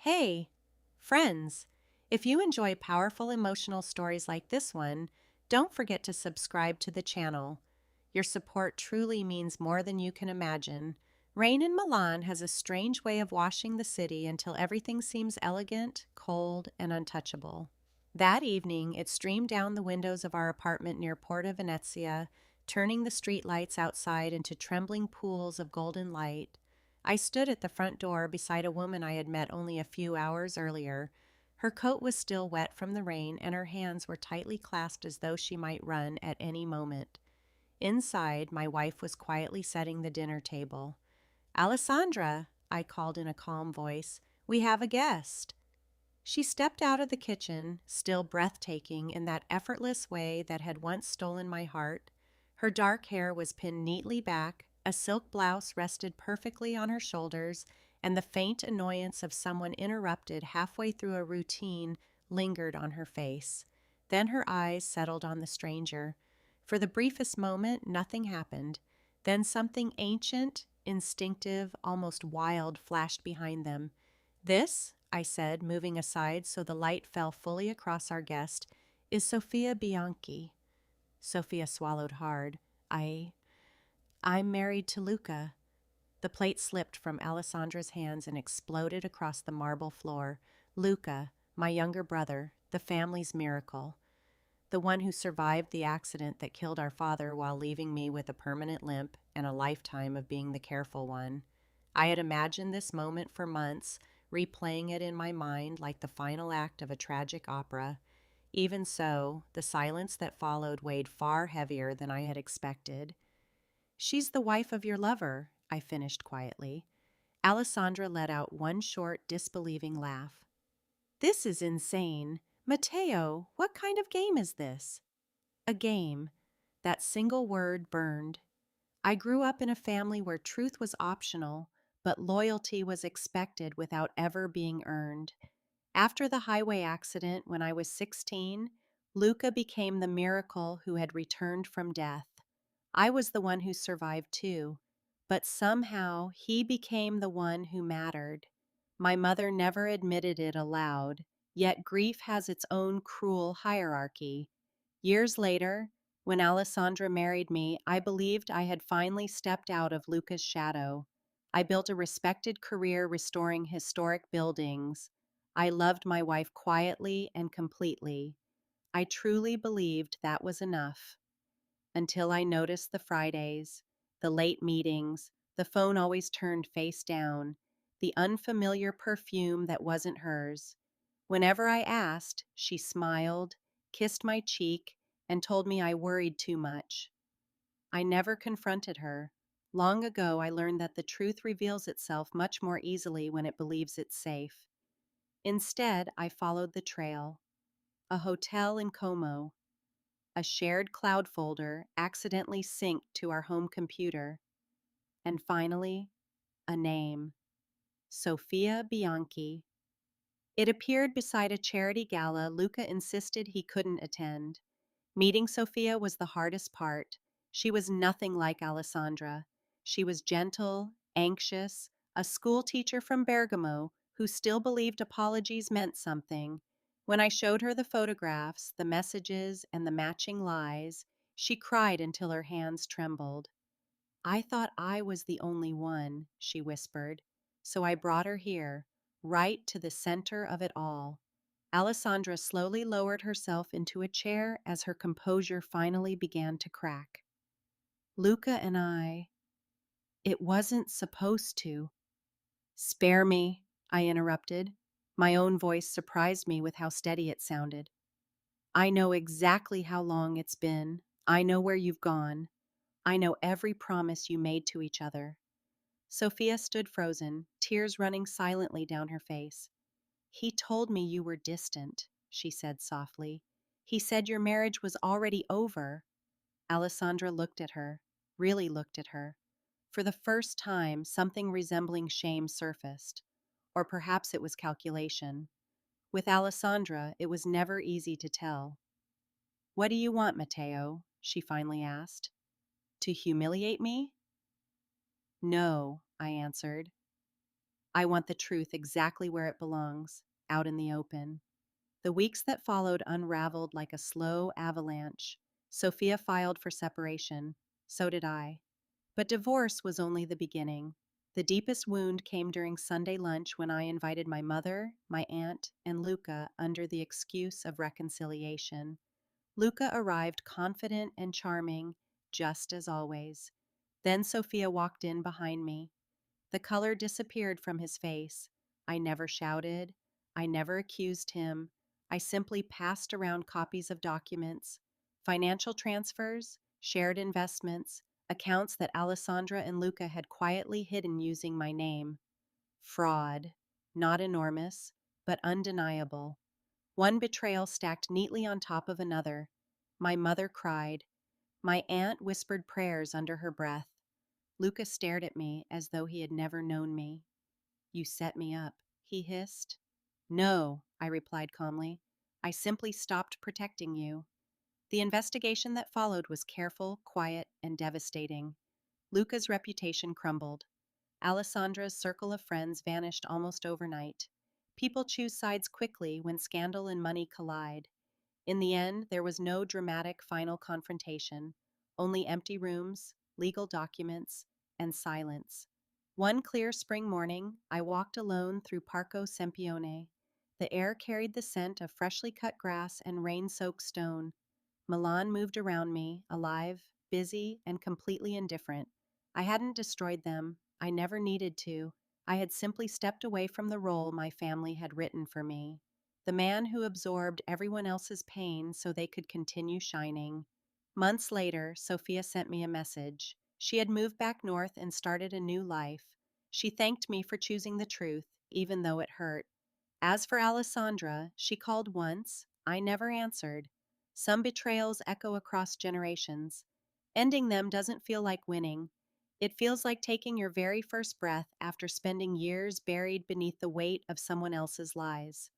Hey, friends, if you enjoy powerful emotional stories like this one, don't forget to subscribe to the channel. Your support truly means more than you can imagine. Rain in Milan has a strange way of washing the city until everything seems elegant, cold, and untouchable. That evening, it streamed down the windows of our apartment near Porta Venezia, turning the street lights outside into trembling pools of golden light. I stood at the front door beside a woman I had met only a few hours earlier. Her coat was still wet from the rain, and her hands were tightly clasped as though she might run at any moment. Inside, my wife was quietly setting the dinner table. "Alessandra," I called in a calm voice, "we have a guest." She stepped out of the kitchen, still breathtaking in that effortless way that had once stolen my heart. Her dark hair was pinned neatly back, a silk blouse rested perfectly on her shoulders, and the faint annoyance of someone interrupted halfway through a routine lingered on her face. Then her eyes settled on the stranger. For the briefest moment, nothing happened. Then something ancient, instinctive, almost wild flashed behind them. "This," I said, moving aside so the light fell fully across our guest, "is Sofia Bianchi." Sophia swallowed hard. I I'm married to Luca." The plate slipped from Alessandra's hands and exploded across the marble floor. "Luca, my younger brother, the family's miracle. The one who survived the accident that killed our father while leaving me with a permanent limp and a lifetime of being the careful one." I had imagined this moment for months, replaying it in my mind like the final act of a tragic opera. Even so, the silence that followed weighed far heavier than I had expected. "She's the wife of your lover," I finished quietly. Alessandra let out one short, disbelieving laugh. "This is insane. Matteo, what kind of game is this?" A game. That single word burned. I grew up in a family where truth was optional, but loyalty was expected without ever being earned. After the highway accident when I was 16, Luca became the miracle who had returned from death. I was the one who survived too, but somehow he became the one who mattered. My mother never admitted it aloud, yet grief has its own cruel hierarchy. Years later, when Alessandra married me, I believed I had finally stepped out of Luca's shadow. I built a respected career restoring historic buildings. I loved my wife quietly and completely. I truly believed that was enough. Until I noticed the Fridays, the late meetings, the phone always turned face down, the unfamiliar perfume that wasn't hers. Whenever I asked, she smiled, kissed my cheek, and told me I worried too much. I never confronted her. Long ago, I learned that the truth reveals itself much more easily when it believes it's safe. Instead, I followed the trail. A hotel in Como, a shared cloud folder accidentally synced to our home computer, and finally, a name: Sofia Bianchi. It appeared beside a charity gala Luca insisted he couldn't attend. Meeting Sofia was the hardest part. She was nothing like Alessandra. She was gentle, anxious, a school teacher from Bergamo who still believed apologies meant something. When I showed her the photographs, the messages, and the matching lies, she cried until her hands trembled. "I thought I was the only one," she whispered. "So I brought her here, right to the center of it all." Alessandra slowly lowered herself into a chair as her composure finally began to crack. "Luca and it wasn't supposed to." "Spare me," I interrupted. My own voice surprised me with how steady it sounded. "I know exactly how long it's been. I know where you've gone. I know every promise you made to each other." Sophia stood frozen, tears running silently down her face. "He told me you were distant," she said softly. "He said your marriage was already over." Alessandra looked at her, really looked at her. For the first time, something resembling shame surfaced. Or perhaps it was calculation. With Alessandra, it was never easy to tell. "What do you want, Matteo?" she finally asked. "To humiliate me?" "No," I answered. I want the truth exactly where it belongs, out in the open. The weeks that followed unraveled like a slow avalanche. Sophia filed for separation. So did I. But divorce was only the beginning. The deepest wound came during Sunday lunch when I invited my mother, my aunt, and Luca under the excuse of reconciliation. Luca arrived confident and charming, just as always. Then Sophia walked in behind me. The color disappeared from his face. I never shouted. I never accused him. I simply passed around copies of documents, financial transfers, shared investments, accounts that Alessandra and Luca had quietly hidden using my name. Fraud. Not enormous, but undeniable. One betrayal stacked neatly on top of another. My mother cried. My aunt whispered prayers under her breath. Luca stared at me as though he had never known me. You set me up, he hissed. No, I replied calmly. I simply stopped protecting you. The investigation that followed was careful, quiet, and devastating. Luca's reputation crumbled. Alessandra's circle of friends vanished almost overnight. People choose sides quickly when scandal and money collide. In the end, there was no dramatic final confrontation, only empty rooms, legal documents, and silence. One clear spring morning, I walked alone through Parco Sempione. The air carried the scent of freshly cut grass and rain-soaked stone. Milan moved around me, alive, busy, and completely indifferent. I hadn't destroyed them. I never needed to. I had simply stepped away from the role my family had written for me. The man who absorbed everyone else's pain so they could continue shining. Months later, Sophia sent me a message. She had moved back north and started a new life. She thanked me for choosing the truth, even though it hurt. As for Alessandra, she called once. I never answered. Some betrayals echo across generations. Ending them doesn't feel like winning. It feels like taking your very first breath after spending years buried beneath the weight of someone else's lies.